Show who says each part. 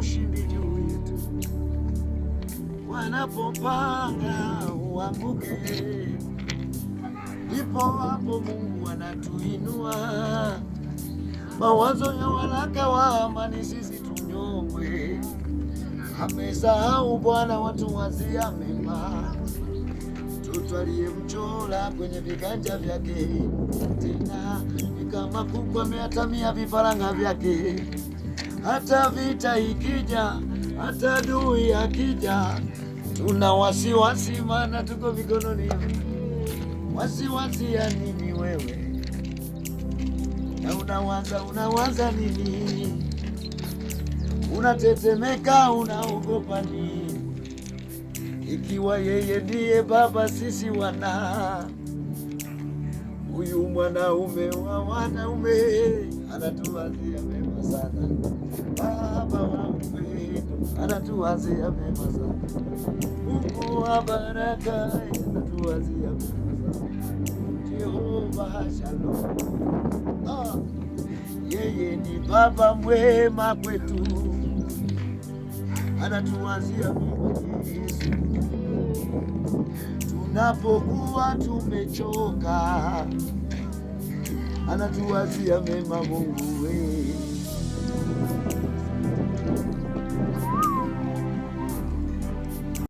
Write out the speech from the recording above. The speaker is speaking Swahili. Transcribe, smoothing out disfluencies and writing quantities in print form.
Speaker 1: ushindi juu yetu, wanapopanga uanguke, ndipo hapo Mungu anatuinua. Mawazo ya waraka wa amani sisi tunyongwe, amesahau Bwana watu wazia mema, tutwalie mchola kwenye viganja vyake, tena ni kama kuku ameatamia vifaranga vyake. Hata vita ikija, hata adui akija, tuna wasiwasi maana tuko mikononi. Wasiwasi ya nini wewe? Na unawaza nini? Unatetemeka, unaogopa nini? Ikiwa yeye ndiye baba, sisi wana, huyu mwanaume wa wanaume anatuwazia mema sana. Baba wa upendo anatuwazia mema sana. Mungu wa baraka anatuwazia mema sana. Jehova Shalom, yeye ni baba mwema kwetu, anatuwazia mema Yesu. Tunapokuwa tumechoka, anatuwazia mema Mungu wewe.